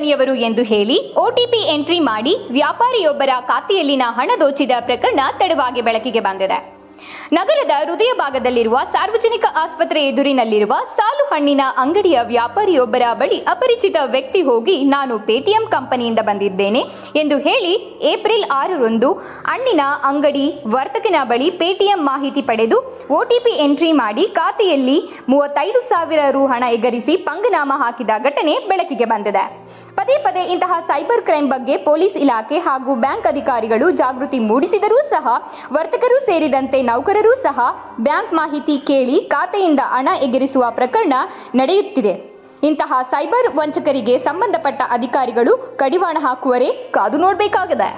ಕಂಪನಿಯವರು ಎಂದು ಹೇಳಿ OTP ಎಂಟ್ರಿ ಮಾಡಿ ವ್ಯಾಪಾರಿಯೊಬ್ಬರ ಖಾತೆಯಲ್ಲಿನ ಹಣ ದೋಚಿದ ಪ್ರಕರಣ ತಡವಾಗಿ ಬೆಳಕಿಗೆ ಬಂದಿದೆ. ನಗರದ ಹೃದಯ ಭಾಗದಲ್ಲಿರುವ ಸಾರ್ವಜನಿಕ ಆಸ್ಪತ್ರೆ ಎದುರಿನಲ್ಲಿರುವ ಸಾಲು ಹಣ್ಣಿನ ಅಂಗಡಿಯ ವ್ಯಾಪಾರಿಯೊಬ್ಬರ ಬಳಿ ಅಪರಿಚಿತ ವ್ಯಕ್ತಿ ಹೋಗಿ ನಾನು ಪೇಟಿಎಂ ಕಂಪನಿಯಿಂದ ಬಂದಿದ್ದೇನೆ ಎಂದು ಹೇಳಿ ಏಪ್ರಿಲ್ 6ರಂದು ಹಣ್ಣಿನ ಅಂಗಡಿ ವರ್ತಕನ ಬಳಿ ಪೇಟಿಎಂ ಮಾಹಿತಿ ಪಡೆದು OTP ಎಂಟ್ರಿ ಮಾಡಿ ಖಾತೆಯಲ್ಲಿ 35,000 ರು ಹಣ ಎಗರಿಸಿ ಪಂಗನಾಮ ಹಾಕಿದ ಘಟನೆ ಬೆಳಕಿಗೆ ಬಂದಿದೆ. ಪದೇ ಪದೇ ಇಂತಹ ಸೈಬರ್ ಕ್ರೈಮ್ ಬಗ್ಗೆ ಪೊಲೀಸ್ ಇಲಾಖೆ ಹಾಗೂ ಬ್ಯಾಂಕ್ ಅಧಿಕಾರಿಗಳು ಜಾಗೃತಿ ಮೂಡಿಸಿದರೂ ಸಹ ವರ್ತಕರು ಸೇರಿದಂತೆ ನೌಕರರು ಸಹ ಬ್ಯಾಂಕ್ ಮಾಹಿತಿ ಕೇಳಿ ಖಾತೆಯಿಂದ ಹಣ ಎಗರಿಸುವ ಪ್ರಕರಣ ನಡೆಯುತ್ತಿದೆ. ಇಂತಹ ಸೈಬರ್ ವಂಚಕರಿಗೆ ಸಂಬಂಧಪಟ್ಟ ಅಧಿಕಾರಿಗಳು ಕಡಿವಾಣ ಹಾಕುವರೇ ಕಾದು ನೋಡಬೇಕಾಗಿದೆ.